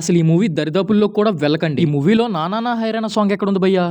అసలు ఈ మూవీ దరిదాపుల్లో కూడా వెళ్ళకండి. ఈ మూవీలో నానా హైరాణ సాంగ్ ఎక్కడుంది భయ్యా?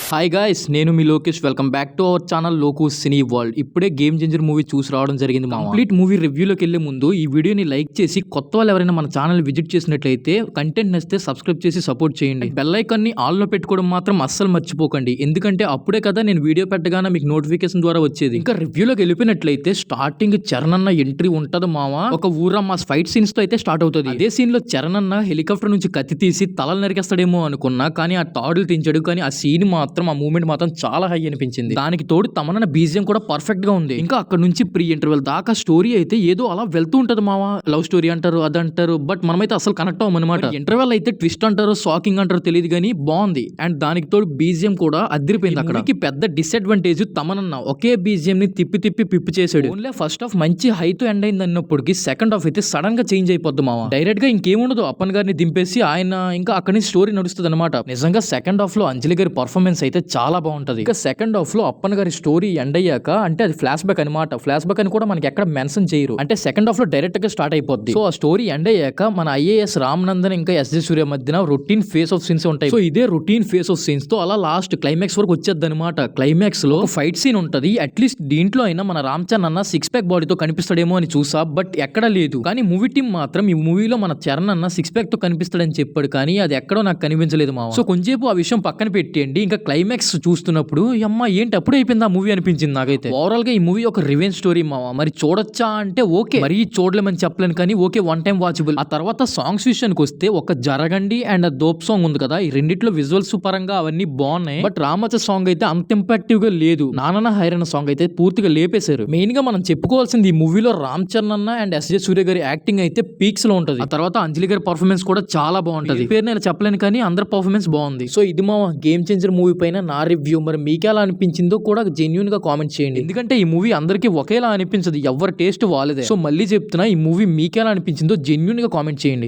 హాయ్ గాయ్స్, నేను మీ Lokesh. Welcome back to our channel Loku cine world. ఇప్పుడే గేమ్ చేంజర్ మూవీ చూసి రావడం జరిగింది. కంప్లీట్ మూవీ రివ్యూలోకి వెళ్లే ముందు ఈ వీడియోని లైక్ చేసి, కొత్త వాళ్ళు ఎవరైనా మన ఛానల్ విజిట్ చేసినట్లయితే కంటెంట్ నచ్చితే సబ్స్క్రైబ్ చేసి సపోర్ట్ చేయండి. బెల్ ఐకాన్ ని ఆల్ లో పెట్టుకోవడం మాత్రం అస్సలు మర్చిపోకండి, ఎందుకంటే అప్పుడే కదా నేను వీడియో పెట్టగానే మీకు నోటిఫికేషన్ ద్వారా వచ్చేది. ఇంకా రివ్యూలోకి వెళ్ళిపోయినట్లయితే స్టార్టింగ్ చరణ్ అన్న ఎంట్రీ ఉంటది మావా. ఒక ఊరమ్మ ఫైట్ సీన్స్ తో అయితే స్టార్ట్ అవుతుంది. అదే సీన్ లో చరణ్ అన్న హెలికాప్టర్ నుంచి కత్తి తీసి తలలు నరికేస్తాడేమో అనుకున్నా, కానీ ఆ తాడులు తెంచాడు. కానీ ఆ సీన్ మాత్రం, ఆ మూమెంట్ మాత్రం చాలా హై అనిపించింది. దానికి తోడు తమన్నా బీజియం కూడా పర్ఫెక్ట్ గా ఉంది. ఇంకా అక్కడ నుంచి ప్రీ ఇంటర్వెల్ దాకా స్టోరీ అయితే ఏదో అలా వెళ్తూ ఉంటది మావా. లవ్ స్టోరీ అంటారు, అదంటారు, బట్ మనమైతే అసలు కనెక్ట్ అవ్వమన్నమాట. ఇంటర్వెల్ అయితే ట్విస్ట్ అంటారు, షాకింగ్ అంటారు, తెలియదు కానీ బాగుంది. అండ్ దానికి తోడు బీజియం కూడా అదిరిపోయింది. అక్కడ పెద్ద డిసడ్వాంటేజ్ తమన్నా ఒకే బీజియం ని తిప్పి పిప్పి చేసాడు. ఓన్లీ ఫస్ట్ హాఫ్ మంచి హైతో ఎండ్ అయింది అన్నప్పటికీ సెకండ్ హాఫ్ అయితే సడన్ గా చేంజ్ అయిపోద్ది మావా. డైరెక్ట్ గా ఇంకేముండదు, అప్పన్ గారిని దింపేసి ఆయన ఇంకా అక్కడి నుంచి స్టోరీ నడుస్తుంది అనమాట. నిజంగా సెకండ్ హాఫ్ లో అంజలి గారి పర్ఫార్మెన్స్ అయితే చాలా బాగుంటది. ఇంకా సెకండ్ హాఫ్ లో అప్పన్ గారి స్టోరీ ఎండ్ అయ్యాక, అంటే అది ఫ్లాష్ బ్యాక్ అనమాట. ఫ్లాష్ బ్యాక్ అని కూడా మనకి ఎక్కడ మెన్షన్ చేయరు, అంటే సెకండ్ హాఫ్ లో డైరెక్ట్ గా స్టార్ట్ అయిపోద్ది. సో ఆ స్టోరీ ఎండ్ అయ్యాక మన ఐఏఎస్ రామనందన్ ఇంకా ఎస్జే సూర్య మధ్యన రొటీన్ ఫేస్ ఆఫ్ సీన్స్ ఉంటాయి. సో ఇదే రొటీన్ ఫేస్ ఆఫ్ సీన్స్ తో అలా లాస్ట్ క్లైమాక్స్ వరకు వచ్చేది అనమాట. క్లైమాక్స్ లో ఫైట్ సీన్ ఉంటది. అట్లీస్ట్ దీంట్లో అయినా మన రామ్ చరణ్ అన్న సిక్స్ ప్యాక్ బాడీతో కనిపిస్తాడేమో అని చూసా, బట్ ఎక్కడ లేదు. కానీ మూవీ టీం మాత్రం ఈ మూవీలో మన చరణ్ అన్న సిక్స్ ప్యాక్ తో కనిపిస్తాడని చెప్పాడు, కానీ అది ఎక్కడో నాకు కనిపించలేదు మావా. సో కొంచెంసేపు ఆ విషయం పక్కన పెట్టేయండి. ఇంకా క్లైమాక్స్ చూస్తున్నప్పుడు అమ్మ ఏంటి అప్పుడే అయిపోయింది ఆ మూవీ అనిపించింది నాకైతే. ఓవరాల్ గా ఈ మూవీ ఒక రివెంజ్ స్టోరీ మావా. మరి చూడొచ్చా అంటే ఓకే, మరి చూడలేమని చెప్పలేను, కానీ ఓకే, వన్ టైం వాచబుల్. ఆ తర్వాత సాంగ్స్ విషయానికి వస్తే ఒక జరగండి అండ్ దోప్ సాంగ్ ఉంది కదా, ఈ రెండిట్లో విజువల్స్ పరంగా అవన్నీ బాగున్నాయి. బట్ రామచ సాంగ్ అయితే అంత ఇంపాక్టివ్ గా లేదు. నానా హైరాణ సాంగ్ అయితే పూర్తిగా లేపేశారు. మెయిన్ గా మనం చెప్పుకోవాల్సింది ఈ మూవీలో రామ్ చరణ్ అన్న అండ్ ఎస్జే సూర్య గారి యాక్టింగ్ అయితే పీక్స్ లో ఉంటది. ఆ తర్వాత అంజలి గారి పర్ఫార్మెన్స్ కూడా చాలా బాగుంటది. పేరు నేను చెప్పలేను, కానీ అందరి పర్ఫార్మెన్స్ బాగుంది. సో ఇది మా గేమ్ చేంజర్ మూవీ పైన నా రివ్యూ. మరి మీకు ఎలా అనిపించిందో కూడా జెన్యూన్ గా కామెంట్ చేయండి, ఎందుకంటే ఈ మూవీ అందరికీ ఒకేలా అనిపించదు, ఎవరి టేస్ట్ వాళ్ళదే. సో మళ్ళీ చెప్తున్నా, ఈ మూవీ మీకు ఎలా అనిపించిందో జెన్యూన్ గా కామెంట్ చేయండి.